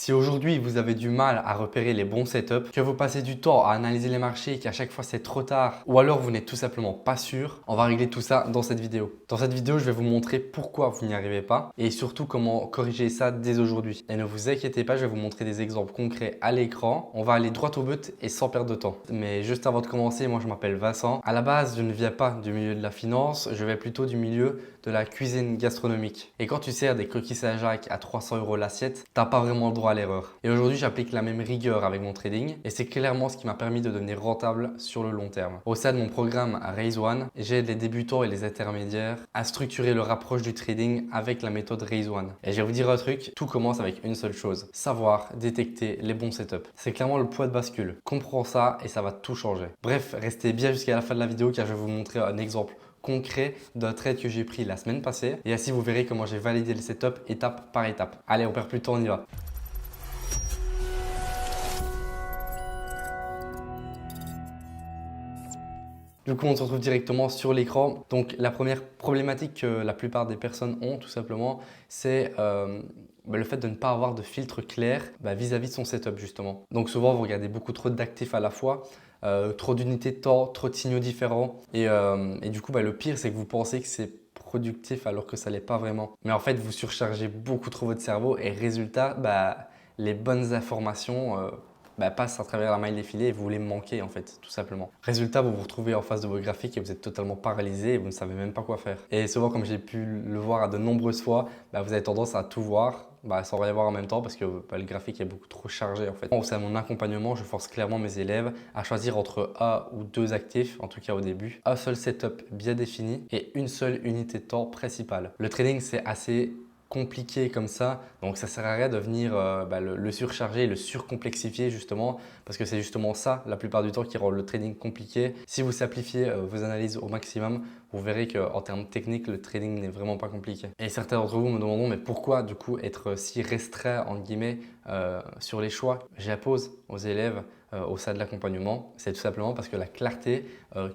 Si aujourd'hui vous avez du mal à repérer les bons setups, que vous passez du temps à analyser les marchés et qu'à chaque fois c'est trop tard, ou alors vous n'êtes tout simplement pas sûr, on va régler tout ça dans cette vidéo. Dans cette vidéo, je vais vous montrer pourquoi vous n'y arrivez pas et surtout comment corriger ça dès aujourd'hui. Et ne vous inquiétez pas, je vais vous montrer des exemples concrets à l'écran. On va aller droit au but et sans perdre de temps. Mais juste avant de commencer, moi je m'appelle Vincent. À la base, je ne viens pas du milieu de la finance, je vais plutôt du milieu de la cuisine gastronomique. Et quand tu sers des coquilles Saint-Jacques à 300 € l'assiette, t'as pas vraiment le droit à l'erreur. Et aujourd'hui, j'applique la même rigueur avec mon trading et c'est clairement ce qui m'a permis de devenir rentable sur le long terme. Au sein de mon programme Raise One, j'aide les débutants et les intermédiaires à structurer leur approche du trading avec la méthode Raise One. Et je vais vous dire un truc, tout commence avec une seule chose, savoir détecter les bons setups. C'est clairement le point de bascule. Comprends ça et ça va tout changer. Bref, restez bien jusqu'à la fin de la vidéo car je vais vous montrer un exemple concret d'un trade que j'ai pris la semaine passée et ainsi vous verrez comment j'ai validé le setup étape par étape. Allez, on perd plus de temps, on y va. Du coup, on se retrouve directement sur l'écran. Donc, la première problématique que la plupart des personnes ont, tout simplement, c'est le fait de ne pas avoir de filtre clair vis-à-vis de son setup, justement. Donc, souvent, vous regardez beaucoup trop d'actifs à la fois, trop d'unités de temps, trop de signaux différents. Et du coup, le pire, c'est que vous pensez que c'est productif alors que ça ne l'est pas vraiment. Mais en fait, vous surchargez beaucoup trop votre cerveau et résultat, les bonnes informations passe à travers la maille des filets et vous les manquez en fait, tout simplement. Résultat, vous vous retrouvez en face de vos graphiques et vous êtes totalement paralysé et vous ne savez même pas quoi faire. Et souvent, comme j'ai pu le voir à de nombreuses fois, vous avez tendance à tout voir sans rien voir en même temps parce que le graphique est beaucoup trop chargé en fait. Au sein de mon accompagnement, je force clairement mes élèves à choisir entre un ou deux actifs, en tout cas au début, un seul setup bien défini et une seule unité de temps principale. Le trading, c'est assez compliqué comme ça, donc ça sert à rien de venir le surcharger, le surcomplexifier justement, parce que c'est justement ça la plupart du temps qui rend le trading compliqué. Si vous simplifiez vos analyses au maximum, vous verrez qu'en termes techniques, le trading n'est vraiment pas compliqué. Et certains d'entre vous me demanderont, mais pourquoi du coup être si restreint entre guillemets sur les choix? J'impose aux élèves au sein de l'accompagnement, c'est tout simplement parce que la clarté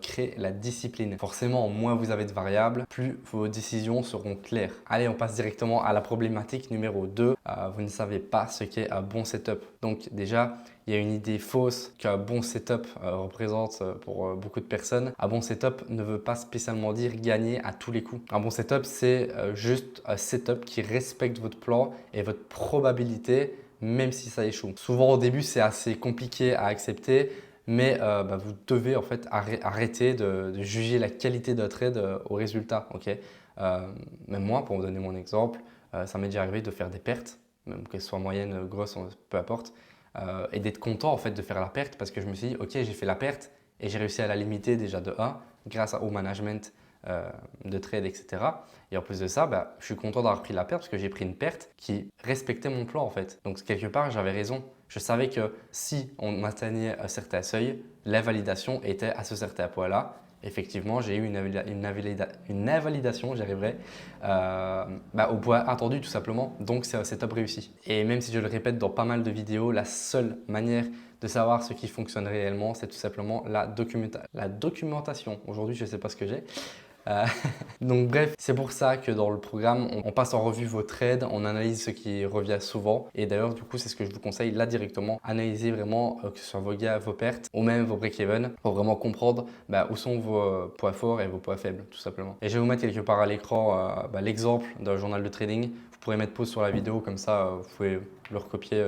crée la discipline. Forcément, moins vous avez de variables, plus vos décisions seront claires. Allez, on passe directement à la problématique numéro 2. Vous ne savez pas ce qu'est un bon setup. Donc déjà, il y a une idée fausse qu'un bon setup représente pour beaucoup de personnes. Un bon setup ne veut pas spécialement dire gagner à tous les coups. Un bon setup, c'est juste un setup qui respecte votre plan et votre probabilité même si ça échoue. Souvent au début, c'est assez compliqué à accepter, mais vous devez en fait arrêter de juger la qualité d'un trade au résultat. Okay, même moi, pour vous donner mon exemple, ça m'est déjà arrivé de faire des pertes, même qu'elles soient moyennes, grosses, peu importe, et d'être content en fait de faire la perte parce que je me suis dit, ok, j'ai fait la perte et j'ai réussi à la limiter déjà de 1 grâce au management de trade, etc. Et en plus de ça, je suis content d'avoir pris la perte parce que j'ai pris une perte qui respectait mon plan en fait. Donc quelque part, j'avais raison. Je savais que si on atteignait un certain seuil, l'invalidation était à ce certain point-là. Effectivement, j'ai eu une invalidation, j'y arriverai, au point attendu tout simplement. Donc c'est un setup réussi. Et même si je le répète dans pas mal de vidéos, la seule manière de savoir ce qui fonctionne réellement, c'est tout simplement la documentation. Aujourd'hui, je ne sais pas ce que j'ai. Donc bref, c'est pour ça que dans le programme, on passe en revue vos trades, on analyse ce qui revient souvent. Et d'ailleurs, du coup, c'est ce que je vous conseille là directement. Analysez vraiment que ce soit vos gains, vos pertes ou même vos break-even pour vraiment comprendre où sont vos points forts et vos points faibles, tout simplement. Et je vais vous mettre quelque part à l'écran l'exemple d'un journal de trading. Vous pourrez mettre pause sur la vidéo, comme ça, vous pouvez le recopier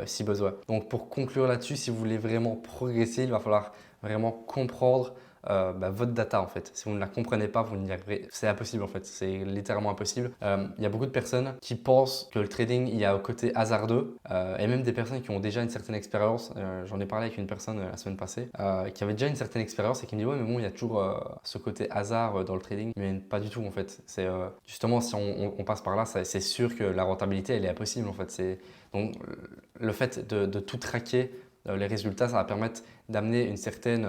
si besoin. Donc pour conclure là-dessus, si vous voulez vraiment progresser, il va falloir vraiment comprendre votre data en fait. Si vous ne la comprenez pas, vous n'y arriverez. C'est impossible en fait, c'est littéralement impossible. Il y a beaucoup de personnes qui pensent que le trading, il y a un côté hasardeux et même des personnes qui ont déjà une certaine expérience. J'en ai parlé avec une personne la semaine passée qui avait déjà une certaine expérience et qui me dit ouais mais bon il y a toujours ce côté hasard dans le trading, mais pas du tout en fait. C'est justement si on passe par là, c'est sûr que la rentabilité elle est impossible en fait. Donc le fait de tout traquer les résultats, ça va permettre d'amener une certaine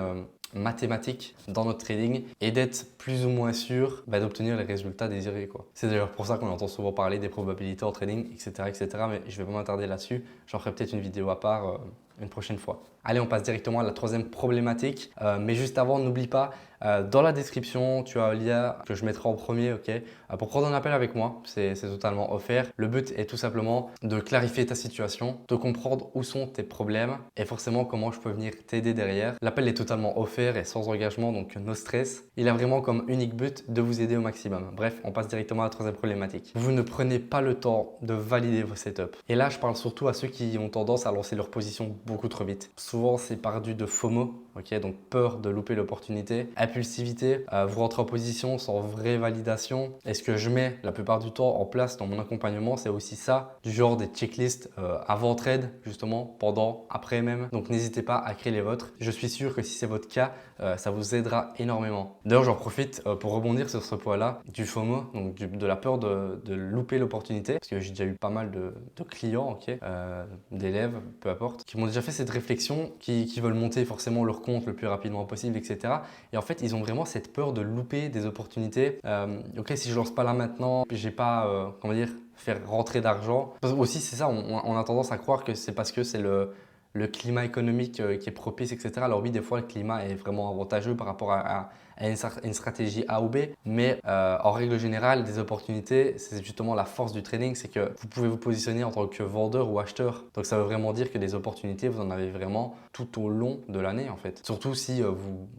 mathématique dans notre trading et d'être plus ou moins sûr d'obtenir les résultats désirés, quoi. C'est d'ailleurs pour ça qu'on entend souvent parler des probabilités en trading, etc., etc. Mais je vais pas m'attarder là-dessus. J'en ferai peut-être une vidéo à part une prochaine fois. Allez, on passe directement à la troisième problématique. Mais juste avant, n'oublie pas, dans la description, tu as un lien que je mettrai en premier, ok, pour prendre un appel avec moi. C'est totalement offert. Le but est tout simplement de clarifier ta situation, de comprendre où sont tes problèmes et forcément comment je peux venir t'aider derrière. L'appel est totalement offert et sans engagement, donc no stress. Il a vraiment comme unique but de vous aider au maximum. Bref, on passe directement à la troisième problématique. Vous ne prenez pas le temps de valider vos setups. Et là, je parle surtout à ceux qui ont tendance à lancer leur position beaucoup trop vite. Souvent, c'est par du de FOMO, ok, donc peur de louper l'opportunité, impulsivité, vous rentrez en position sans vraie validation. Et ce que je mets la plupart du temps en place dans mon accompagnement, c'est aussi ça, du genre des checklists avant trade, justement, pendant, après même. Donc n'hésitez pas à créer les vôtres. Je suis sûr que si c'est votre cas, ça vous aidera énormément. D'ailleurs, j'en profite pour rebondir sur ce point-là, du FOMO, donc de la peur de louper l'opportunité, parce que j'ai déjà eu pas mal de clients, ok, d'élèves, peu importe, qui m'ont déjà fait cette réflexion, qui veulent monter forcément leur compte le plus rapidement possible, etc. Et en fait, ils ont vraiment cette peur de louper des opportunités. Ok, si je lance pas là maintenant, j'ai pas, comment dire, faire rentrer d'argent. Aussi, c'est ça, on a tendance à croire que c'est parce que c'est le climat économique qui est propice, etc. Alors oui, des fois, le climat est vraiment avantageux par rapport à une stratégie A ou B, mais en règle générale, des opportunités, c'est justement la force du trading, c'est que vous pouvez vous positionner en tant que vendeur ou acheteur. Donc ça veut vraiment dire que des opportunités, vous en avez vraiment tout au long de l'année en fait. Surtout si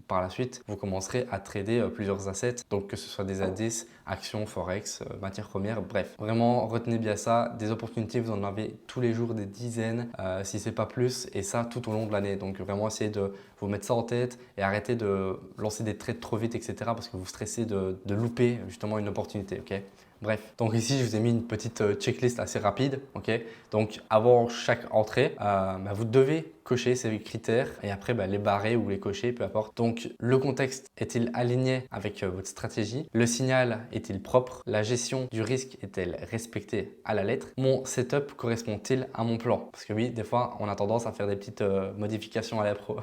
par la suite, vous commencerez à trader plusieurs assets, donc que ce soit des indices, actions, forex, matières premières, bref. Vraiment, retenez bien ça, des opportunités, vous en avez tous les jours des dizaines, si c'est pas plus, et ça tout au long de l'année. Donc vraiment, essayez de vous mettre ça en tête et arrêtez de lancer des trades trop vite, etc. parce que vous stressez de louper justement une opportunité, ok? Bref, donc ici je vous ai mis une petite checklist assez rapide, ok? Donc avant chaque entrée, vous devez cocher ces critères et après les barrer ou les cocher, peu importe. Donc le contexte est-il aligné avec votre stratégie? Le signal est-il propre? La gestion du risque est-elle respectée à la lettre? Mon setup correspond-il à mon plan? Parce que oui, des fois on a tendance à faire des petites modifications à la pro.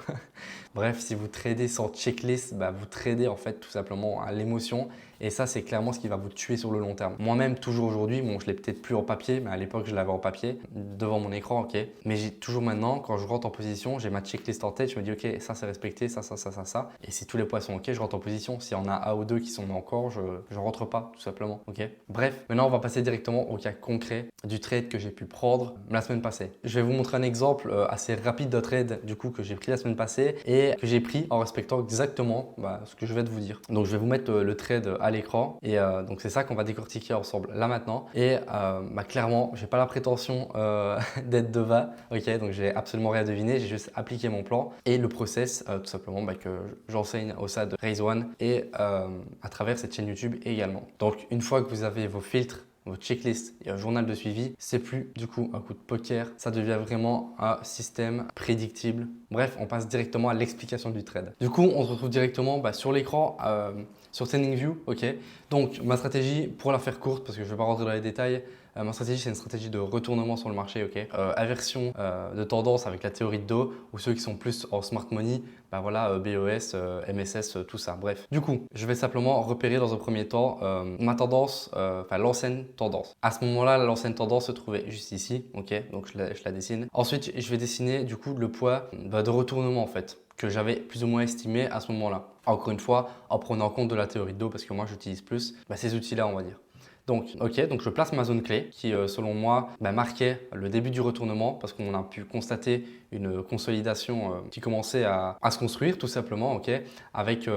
Bref, si vous tradez sans checklist, vous tradez en fait tout simplement à l'émotion. Et ça, c'est clairement ce qui va vous tuer sur le long terme. Moi-même, toujours aujourd'hui, bon, je l'ai peut-être plus en papier, mais à l'époque, je l'avais en papier, devant mon écran, ok. Mais j'ai toujours maintenant, quand je rentre en position, j'ai ma checklist en tête, je me dis, ok, ça c'est respecté, ça. Et si tous les points sont ok, je rentre en position. S'il y en a un ou deux qui sont encore, je rentre pas, tout simplement, ok. Bref, maintenant, on va passer directement au cas concret du trade que j'ai pu prendre la semaine passée. Je vais vous montrer un exemple assez rapide de trade, du coup, que j'ai pris la semaine passée et que j'ai pris en respectant exactement ce que je vais vous dire. Donc, je vais vous mettre le trade à l'écran et donc c'est ça qu'on va décortiquer ensemble là maintenant et clairement j'ai pas la prétention d'être devin, ok, donc j'ai absolument rien deviné, j'ai juste appliqué mon plan et le process tout simplement que j'enseigne au sein de Raise One et à travers cette chaîne YouTube également. Donc une fois que vous avez vos filtres, votre checklist et un journal de suivi, c'est plus du coup un coup de poker, ça devient vraiment un système prédictible. Bref, on passe directement à l'explication du trade. Du coup, on se retrouve directement sur l'écran sur TradingView, ok. Donc ma stratégie, pour la faire courte, parce que je ne vais pas rentrer dans les détails, ma stratégie c'est une stratégie de retournement sur le marché, ok. Inversion de tendance avec la théorie de Dow, ou ceux qui sont plus en smart money, BOS, MSS, tout ça, bref. Du coup, je vais simplement repérer dans un premier temps ma tendance, l'ancienne tendance. À ce moment-là, l'ancienne tendance se trouvait juste ici, ok, donc je la dessine. Ensuite, je vais dessiner du coup le poids de retournement en fait, que j'avais plus ou moins estimé à ce moment-là. Encore une fois, en prenant en compte de la théorie de Dow, parce que moi j'utilise plus ces outils-là, on va dire. Donc, ok, donc je place ma zone clé qui, selon moi, marquait le début du retournement parce qu'on a pu constater une consolidation qui commençait à se construire tout simplement, ok, avec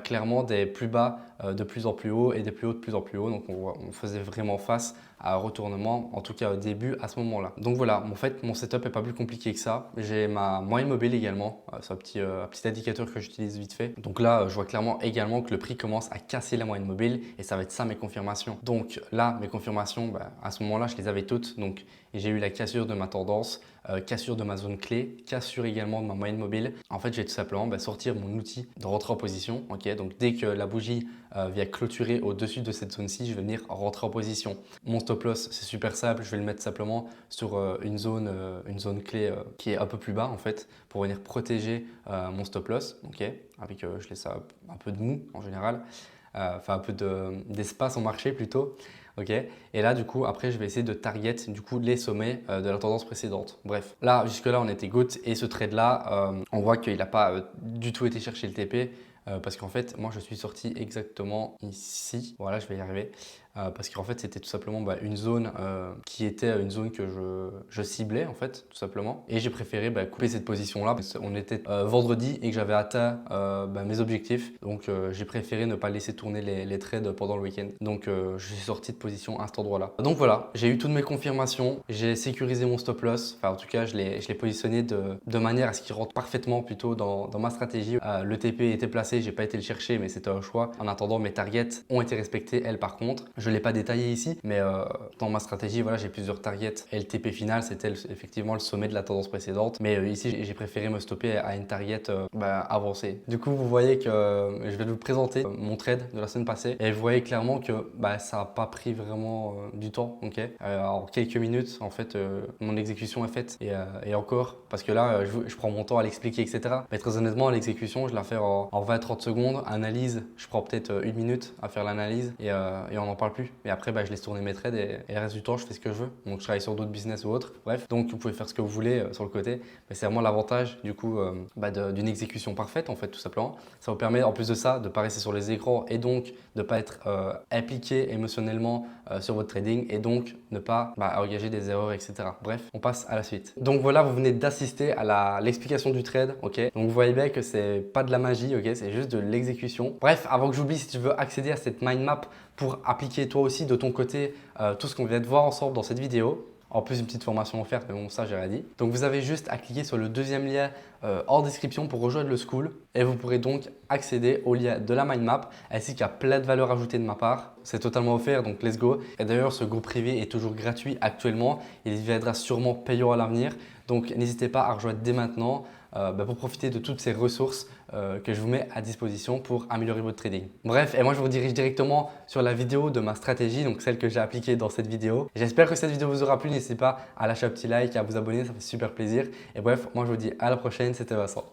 clairement des plus bas de plus en plus haut et des plus hauts de plus en plus haut. Donc, on faisait vraiment face à un retournement, en tout cas au début à ce moment-là. Donc voilà, en fait, mon setup n'est pas plus compliqué que ça. J'ai ma moyenne mobile également, c'est un petit indicateur que j'utilise vite fait. Donc là, je vois clairement également que le prix commence à casser la moyenne mobile et ça va être ça mes confirmations. Donc là, mes confirmations, à ce moment-là, je les avais toutes. Donc j'ai eu la cassure de ma tendance, cassure de ma zone clé, cassure également de ma moyenne mobile. En fait, j'ai tout simplement sortir mon outil de rentrer en position. Ok, donc dès que la bougie vient clôturer au-dessus de cette zone-ci, je vais venir rentrer en position. Mon stop loss, c'est super simple. Je vais le mettre simplement sur une zone clé qui est un peu plus bas en fait pour venir protéger mon stop loss. Ok, avec je laisse un peu de mou en général, un peu d'espace en marché plutôt. ok? Et là, du coup, après, je vais essayer de target du coup les sommets de la tendance précédente. Bref, là, jusque-là, on était good et ce trade-là, on voit qu'il n'a pas du tout été chercher le TP. Parce qu'en fait, moi, je suis sorti exactement ici. Voilà, je vais y arriver. Parce qu'en fait, c'était tout simplement une zone qui était une zone que je ciblais, en fait, tout simplement. Et j'ai préféré couper cette position-là. On était vendredi et que j'avais atteint mes objectifs. Donc, j'ai préféré ne pas laisser tourner les trades pendant le week-end. Donc, je suis sorti de position à cet endroit-là. Donc, voilà, j'ai eu toutes mes confirmations. J'ai sécurisé mon stop loss. Enfin, en tout cas, je l'ai positionné de manière à ce qu'il rentre parfaitement plutôt dans ma stratégie. Le TP était placé, j'ai pas été le chercher, mais c'était un choix. En attendant, mes targets ont été respectés, elles par contre. Je ne l'ai pas détaillé ici, mais dans ma stratégie, voilà, j'ai plusieurs targets. Et le TP final, c'était effectivement le sommet de la tendance précédente. Mais ici, j'ai préféré me stopper à une target avancée. Du coup, vous voyez que je vais vous présenter mon trade de la semaine passée. Et vous voyez clairement que ça n'a pas pris vraiment du temps. Okay, en quelques minutes, en fait, mon exécution est faite. Et encore, parce que là, je prends mon temps à l'expliquer, etc. Mais très honnêtement, l'exécution, je la fais en 20-30 secondes. Analyse, je prends peut-être 1 minute à faire l'analyse et on n'en parle plus. Et après, je laisse tourner mes trades et le reste du temps, je fais ce que je veux. Donc, je travaille sur d'autres business ou autres. Bref, donc vous pouvez faire ce que vous voulez sur le côté. Mais c'est vraiment l'avantage du coup d'une exécution parfaite en fait, tout simplement. Ça vous permet en plus de ça de ne pas rester sur les écrans et donc de ne pas être impliqué émotionnellement sur votre trading et donc ne pas engager des erreurs, etc. Bref, on passe à la suite. Donc voilà, vous venez d'assister à l'explication du trade, ok? Donc vous voyez bien que c'est pas de la magie, ok? C'est juste de l'exécution. Bref, avant que j'oublie, si tu veux accéder à cette mind map pour appliquer toi aussi de ton côté tout ce qu'on vient de voir ensemble dans cette vidéo. En plus, une petite formation offerte, mais bon, ça, j'ai rien dit. Donc, vous avez juste à cliquer sur le deuxième lien en description pour rejoindre le school et vous pourrez donc accéder au lien de la mind map ainsi qu'il y a plein de valeurs ajoutées de ma part. C'est totalement offert, donc let's go. Et d'ailleurs, ce groupe privé est toujours gratuit actuellement. Il deviendra sûrement payant à l'avenir. Donc, n'hésitez pas à rejoindre dès maintenant pour profiter de toutes ces ressources que je vous mets à disposition pour améliorer votre trading. Bref, et moi je vous dirige directement sur la vidéo de ma stratégie, donc celle que j'ai appliquée dans cette vidéo. J'espère que cette vidéo vous aura plu. N'hésitez pas à lâcher un petit like et à vous abonner, ça fait super plaisir. Et bref, moi je vous dis à la prochaine, c'était Vincent.